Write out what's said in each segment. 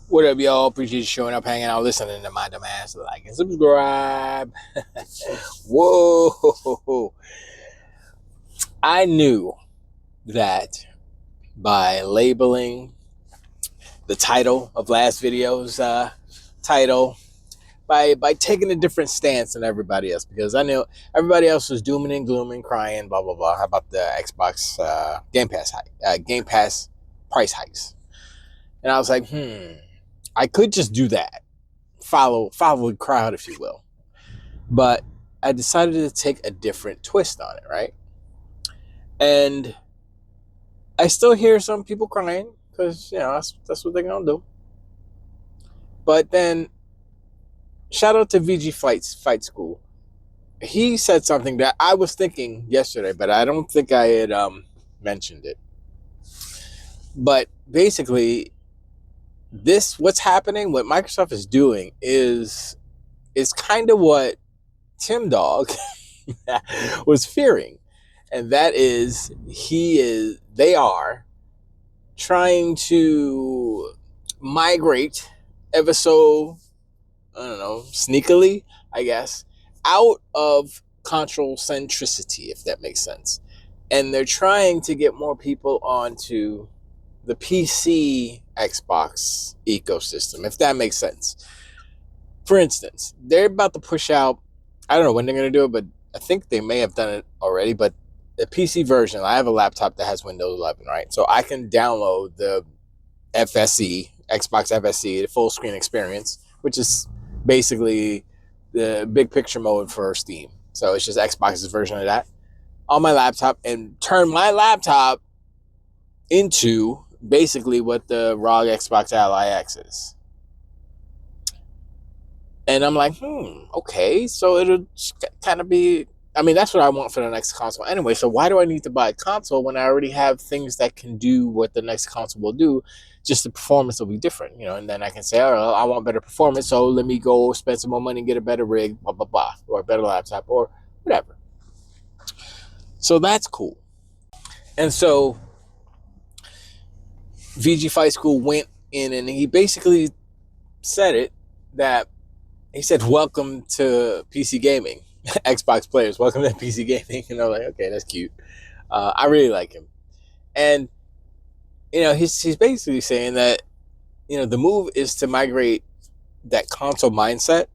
What up, y'all? Appreciate you showing up, hanging out, listening to my dumb ass. Like and subscribe. Whoa. I knew that by labeling the title of last video's title, by taking a different stance than everybody else, because I knew everybody else was dooming and glooming, crying, blah, blah, blah. How about the Xbox Game Pass price hikes? And I was like, I could just do that. Follow the crowd, if you will. But I decided to take a different twist on it, right? And I still hear some people crying because, that's what they're going to do. But then, shout out to VG Fight School. He said something that I was thinking yesterday, but I don't think I had mentioned it. But basically, what's happening, what Microsoft is doing is kind of what Tim Dog was fearing. And that is, they are trying to migrate ever so, I don't know, sneakily, I guess, out of console centricity, if that makes sense. And they're trying to get more people onto the PC Xbox ecosystem, if that makes sense. For instance, they're about to push out, I don't know when they're going to do it, but I think they may have done it already, but the PC version, I have a laptop that has Windows 11, right? So I can download the FSE, Xbox FSE, the full screen experience, which is basically the big picture mode for Steam. So it's just Xbox's version of that on my laptop, and turn my laptop into basically what the ROG Xbox Ally X is. And I'm like, okay, so it'll kind of be, I mean, that's what I want for the next console anyway. So why do I need to buy a console when I already have things that can do what the next console will do? Just the performance will be different, and then I can say, oh, I want better performance, so let me go spend some more money and get a better rig, blah, blah, blah, or a better laptop, or whatever. So that's cool. And so VG Fight School went in and he basically said it, that he said, welcome to PC gaming. Xbox players, welcome to PC gaming. And I'm like, okay, that's cute. I really like him. And, he's basically saying that, the move is to migrate that console mindset,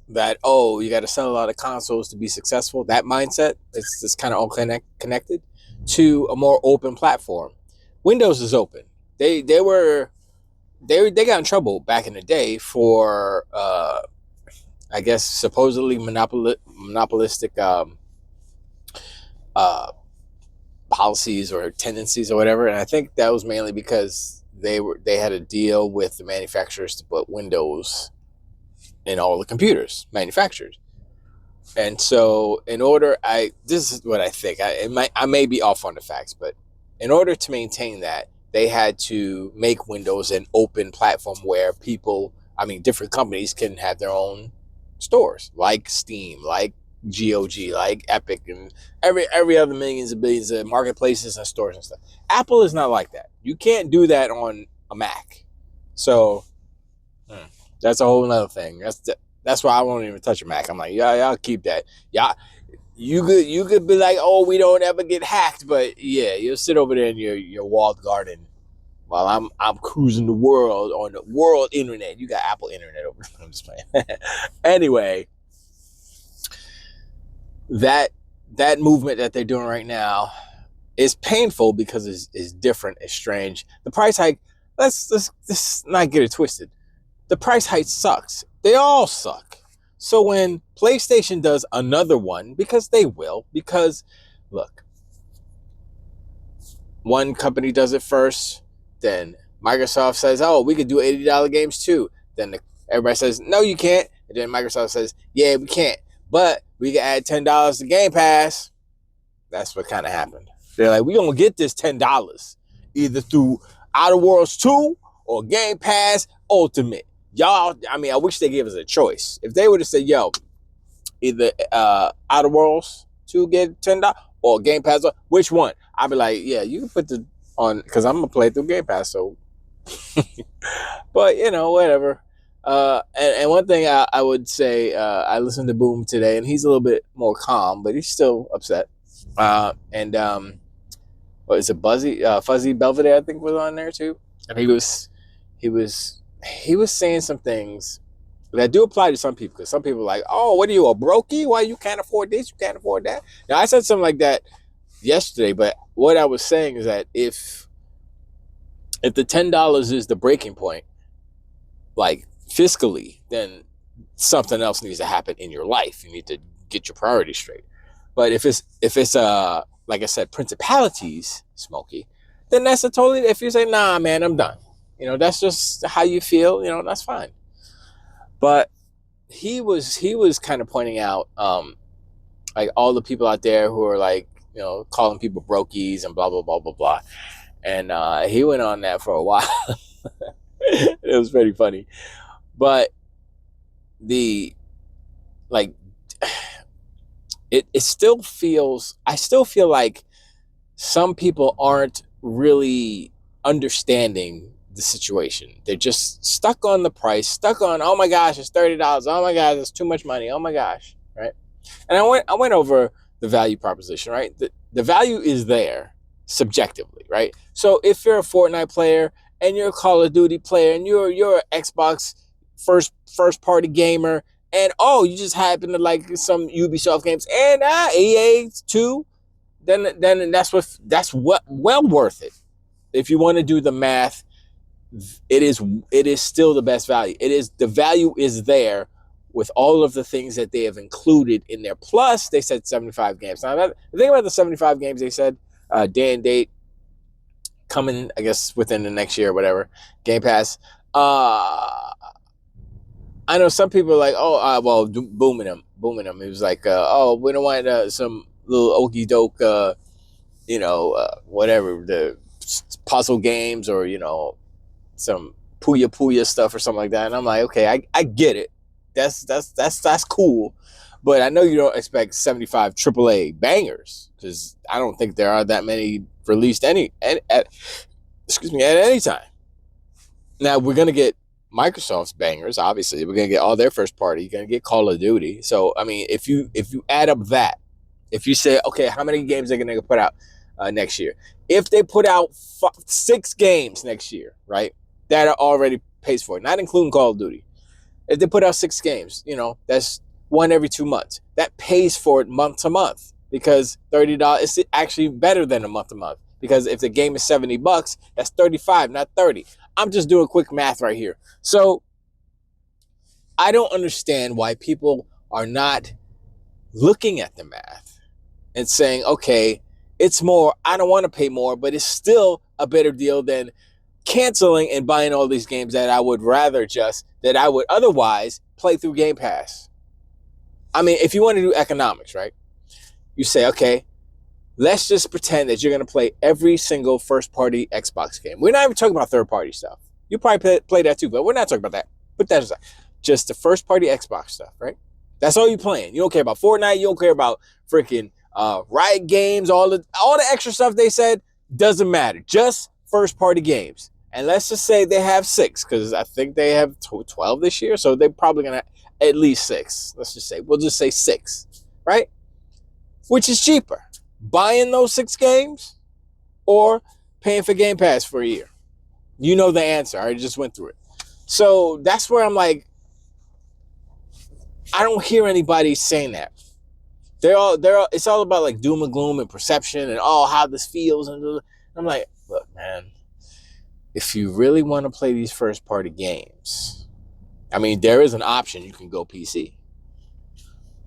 that, oh, you got to sell a lot of consoles to be successful. That mindset, it's kind of all connected, to a more open platform. Windows is open. They got in trouble back in the day for, I guess, supposedly monopolistic policies or tendencies or whatever, and I think that was mainly because they had a deal with the manufacturers to put Windows in all the computers manufactured. And so, this is what I think. I may be off on the facts, but in order to maintain that, they had to make Windows an open platform where different companies can have their own stores, like Steam, like GOG, like Epic, and every other millions and billions of marketplaces and stores and stuff. Apple is not like that. You can't do that on a Mac. So that's a whole nother thing. That's why I won't even touch a Mac. I'm like, yeah, I'll keep that. Yeah, you could be like, oh, we don't ever get hacked, but yeah, you'll sit over there in your walled garden while I'm cruising the world on the world internet. You got Apple internet over there. I'm just playing. Anyway, that movement that they're doing right now is painful because it's different, it's strange. The price hike, let's not get it twisted. The price hike sucks. They all suck. So when PlayStation does another one, because they will, because look, one company does it first, then Microsoft says, oh, we could do $80 games too. Then everybody says, no, you can't. And then Microsoft says, yeah, we can't. But we can add $10 to Game Pass. That's what kind of happened. They're like, we're going to get this $10 either through Outer Worlds 2 or Game Pass Ultimate. Y'all, I wish they gave us a choice. If they would have said, yo, either Outer Worlds 2 get $10 or Game Pass, which one? I'd be like, yeah, you can put the on, because I'm going to play through Game Pass, so But whatever. And one thing I would say, I listened to Boom today, and he's a little bit more calm, but he's still upset. And what is it, Fuzzy Belvedere, I think, was on there too, and he was saying some things that do apply to some people, because some people are like, oh, what are you, a brokey? Why you can't afford this? You can't afford that? Now, I said something like that yesterday, but what I was saying is that if the $10 is the breaking point, like fiscally, then something else needs to happen in your life. You need to get your priorities straight. But if it's like I said, principalities, Smokey, then that's a totally, if you say, nah, man, I'm done. That's just how you feel, that's fine. But he was kind of pointing out, like, all the people out there who are like, calling people brokies and blah, blah, blah, blah, blah. And he went on that for a while. It was pretty funny. But it still feels, I still feel like some people aren't really understanding the situation. They're just stuck on the price, stuck on, oh my gosh, it's $30. Oh my gosh, it's too much money. Oh my gosh, right? And I went over the value proposition, right? The value is there subjectively, right? So if you're a Fortnite player and you're a Call of Duty player and you're an Xbox first party gamer, and you just happen to like some Ubisoft games and EA too, then that's well worth it. If you want to do the math, it is still the best value. The value is there with all of the things that they have included in there. Plus, they said 75 games. Now, the thing about the 75 games, they said day and date coming, I guess, within the next year or whatever. Gamepass. I know some people are like, booming them. It was like, we don't want some little okey doke, whatever, the puzzle games or, some Puya stuff or something like that. And I'm like, okay, I get it. That's cool. But I know you don't expect 75 AAA bangers, because I don't think there are that many released at any time. Now, we're going to get Microsoft's bangers, obviously. We're going to get all their first party. You're going to get Call of Duty. So, I mean, if you add up that, if you say, okay, how many games are they going to put out next year? If they put out 6 games next year, right, that are already pays for it, not including Call of Duty. If they put out 6 games, that's one every 2 months. That pays for it month to month, because $30 is actually better than a month to month. Because if the game is $70, that's 35, not 30. I'm just doing quick math right here. So I don't understand why people are not looking at the math and saying, okay, it's more, I don't want to pay more, but it's still a better deal than canceling and buying all these games that I would otherwise play through Game Pass. I mean, if you want to do economics, right? You say, okay, let's just pretend that you're going to play every single first-party Xbox game. We're not even talking about third-party stuff. You probably play that too, but we're not talking about that. Put that aside. Just the first-party Xbox stuff, right? That's all you're playing. You don't care about Fortnite. You don't care about freaking Riot Games. All the extra stuff they said doesn't matter. Just first-party games. And let's just say they have 6, because I think they have 12 this year, so they're probably going to have at least 6. We'll just say 6, right? Which is cheaper, buying those 6 games or paying for Game Pass for a year? You know the answer. I just went through it. So that's where I'm like, I don't hear anybody saying that. It's all about like doom and gloom and perception and how this feels. And I'm like, look, man, if you really want to play these first party games, I mean, there is an option. You can go PC.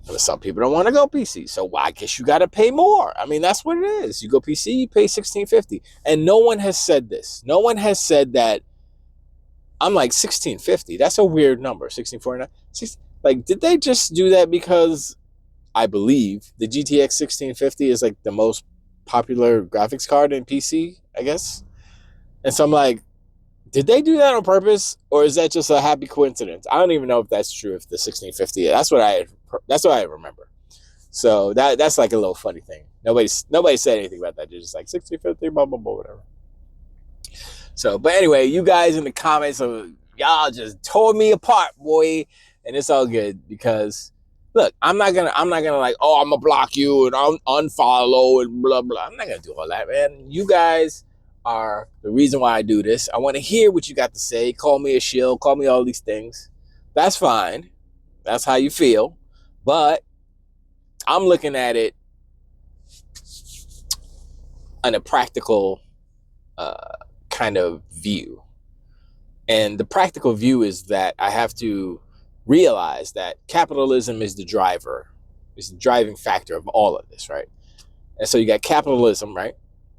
But some people don't want to go PC, so I guess you got to pay more. I mean, that's what it is. You go PC, you pay $16.50, and no one has said this. No one has said that. I'm like, $16.50. That's a weird number. $16.49. Like, did they just do that because I believe the GTX 1650 is like the most popular graphics card in PC, I guess? And so I'm like, did they do that on purpose, or is that just a happy coincidence? I don't even know if that's true. If the 1650, that's what I remember. So that's like a little funny thing. Nobody said anything about that. They're just like 1650, blah blah blah, whatever. So, but anyway, you guys in the comments, y'all just tore me apart, boy, and it's all good because look, I'm not gonna like, oh, I'm gonna block you and I'm unfollow and blah blah. I'm not gonna do all that, man. You guys are the reason why I do this. I want to hear what you got to say. Call me a shill, call me all these things. That's fine. That's how you feel. But I'm looking at it on a practical kind of view. And the practical view is that I have to realize that capitalism is the driver, is the driving factor of all of this, right? And so you got capitalism, right?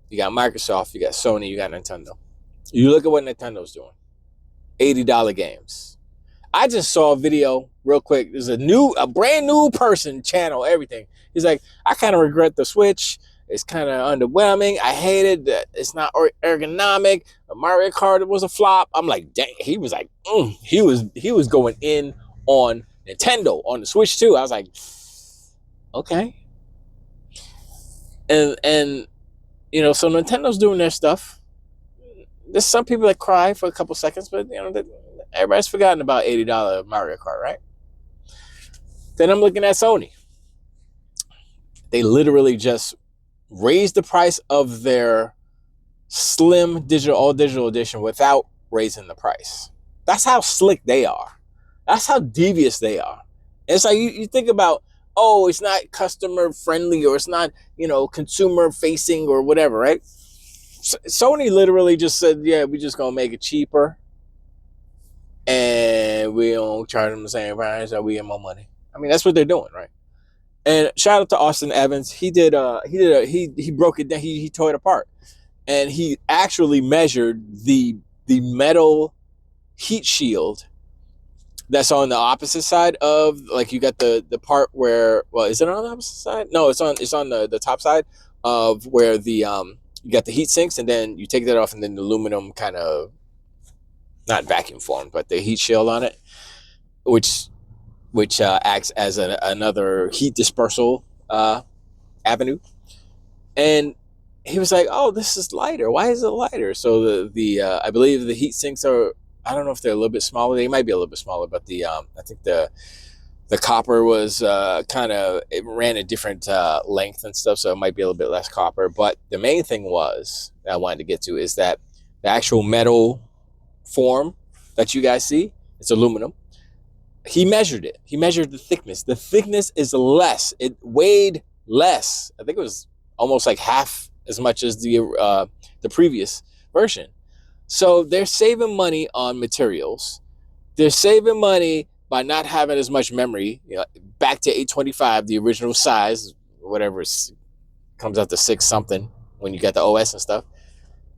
You got Microsoft, you got Sony, you got Nintendo. You look at what Nintendo's doing. $80 games. I just saw a video real quick. There's a brand new person channel, everything. He's like, I kind of regret the Switch. It's kind of underwhelming. I hate it. It's not ergonomic. Mario Kart was a flop. I'm like, dang. He was like, he was going in on Nintendo on the Switch too. I was like, okay. And you know, so Nintendo's doing their stuff. There's some people that cry for a couple seconds, but you know, everybody's forgotten about $80 Mario Kart, right? Then I'm looking at Sony. They literally just raised the price of their slim all digital edition without raising the price. That's how slick they are. That's how devious they are. And it's like you think about, oh, it's not customer friendly or it's not, you know, consumer facing or whatever, right? Sony literally just said, yeah, we're just gonna make it cheaper and we don't charge them the same price so we get more money. I mean, that's what they're doing, right? And shout out to Austin Evans. He broke it down. He tore it apart, and he actually measured the metal heat shield that's on the opposite side of, like, you got the part where, well, is it on the opposite side? No, it's on the top side of where the you got the heat sinks, and then you take that off, and then the aluminum kind of, not vacuum formed, but the heat shield on it, which acts as another heat dispersal avenue. And he was like, oh, this is lighter. Why is it lighter? So the I believe the heat sinks are, I don't know if they're a little bit smaller. They might be a little bit smaller, but I think the copper was kind of, it ran a different length and stuff, so it might be a little bit less copper. But the main thing was that I wanted to get to is that the actual metal form that you guys see, it's aluminum. He measured it. He measured the thickness. The thickness is less. It weighed less. I think it was almost like half as much as the previous version. So they're saving money on materials. They're saving money by not having as much memory. You know, back to 825, the original size, whatever comes out to 6 something when you got the OS and stuff.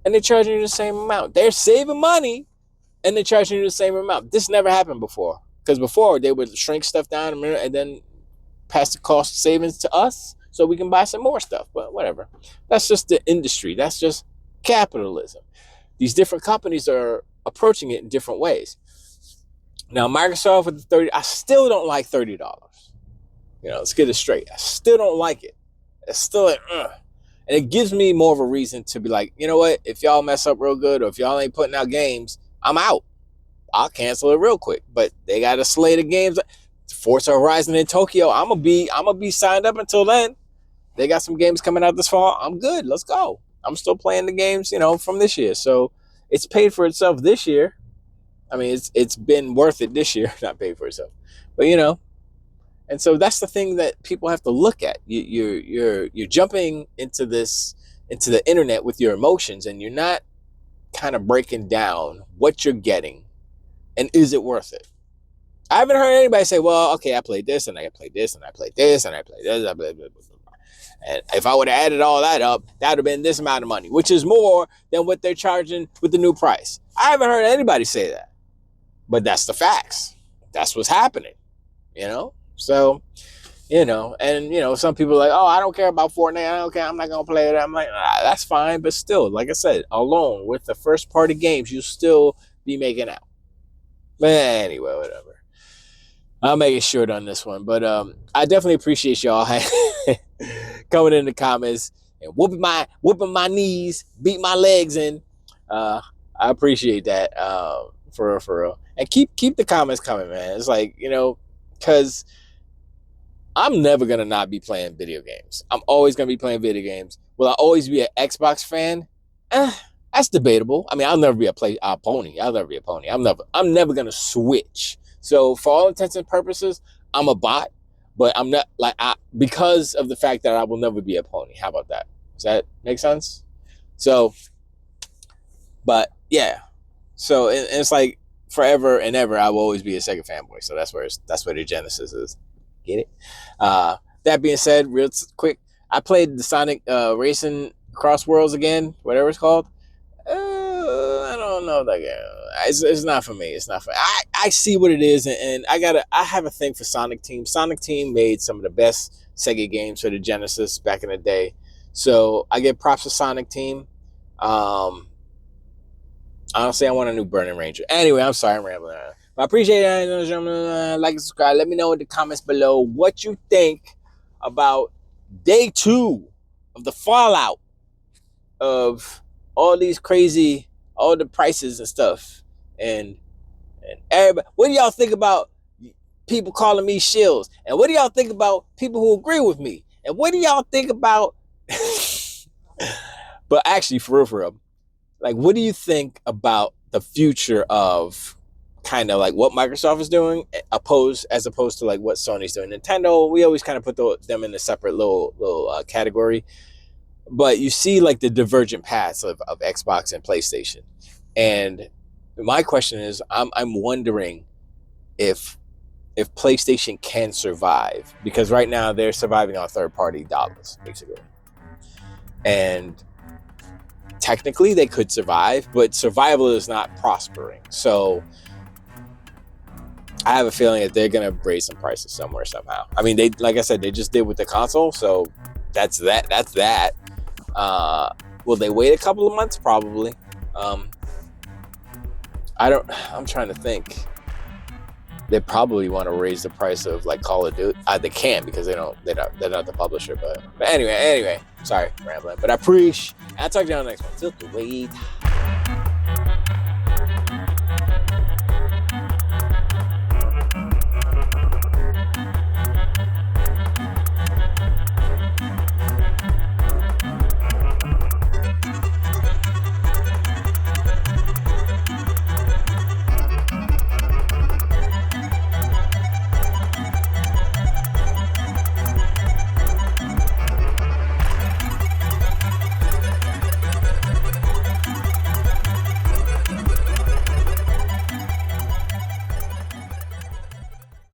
And they're charging you the same amount. They're saving money and they're charging you the same amount. This never happened before. Because before, they would shrink stuff down and then pass the cost savings to us so we can buy some more stuff. But whatever. That's just the industry. That's just capitalism. These different companies are approaching it in different ways. Now, Microsoft with the 30, I still don't like $30. You know, let's get it straight. I still don't like it. It's still like, And it gives me more of a reason to be like, you know what? If y'all mess up real good or if y'all ain't putting out games, I'm out. I'll cancel it real quick. But they got a slate of games. Forza Horizon in Tokyo. I'm gonna be signed up until then. They got some games coming out this fall. I'm good. Let's go. I'm still playing the games, you know, from this year. So it's paid for itself this year. I mean, it's been worth it this year. Not paid for itself, but you know. And so that's the thing that people have to look at. You're jumping into the internet with your emotions, and you're not kind of breaking down what you're getting. And is it worth it? I haven't heard anybody say, well, okay, I played this, and I played this, and I played this, and I played this, and if I would have added all that up, that would have been this amount of money, which is more than what they're charging with the new price. I haven't heard anybody say that. But that's the facts. That's what's happening, you know? So, you know, and, you know, some people are like, oh, I don't care about Fortnite. I don't care. I'm not going to play it. I'm like, that's fine. But still, like I said, alone with the first party games, you'll still be making out. But anyway, whatever. I'll make it short on this one. But I definitely appreciate y'all coming in the comments and whooping my knees, beat my legs in. I I appreciate that. For real. And keep the comments coming, man. It's like, because I'm never gonna not be playing video games. I'm always gonna be playing video games. Will I always be an Xbox fan? That's debatable. I mean, I'll never be a pony. I'll never be a pony. I'm never gonna switch. So for all intents and purposes, I'm a bot, but I'm not because of the fact that I will never be a pony. How about that? Does that make sense? So, but yeah. So it's like forever and ever, I will always be a Sega fanboy. So that's where the genesis is. Get it? That being said, real quick, I played the Sonic Racing Cross Worlds again, whatever it's called. I don't know that game. It's not for me. It's not for. I see what it is, and I have a thing for Sonic Team. Sonic Team made some of the best Sega games for the Genesis back in the day, so I give props to Sonic Team. Honestly, I want a new Burning Ranger. Anyway, I'm sorry I'm rambling on. But I appreciate it. Like and subscribe. Let me know in the comments below what you think about day 2 of the fallout of all these crazy, all the prices and stuff. And everybody, what do y'all think about people calling me shills? And what do y'all think about people who agree with me? And what do y'all think about... But actually, for real, like, what do you think about the future of kind of like what Microsoft is doing as opposed to like what Sony's doing? Nintendo, we always kind of put them in a separate little category, but you see like the divergent paths of Xbox and PlayStation. And my question is, I'm wondering if PlayStation can survive, because right now they're surviving on third-party dollars basically, and technically they could survive, but survival is not prospering. So I have a feeling that they're gonna raise some prices somewhere somehow. I mean, like I said, they just did with the console, so that's that. Will they wait a couple of months? Probably. I'm trying to think. They probably want to raise the price of like Call of Duty. They can't because they're not the publisher. But anyway, sorry, rambling. But I appreciate. I'll talk to you on the next one. Till the wait.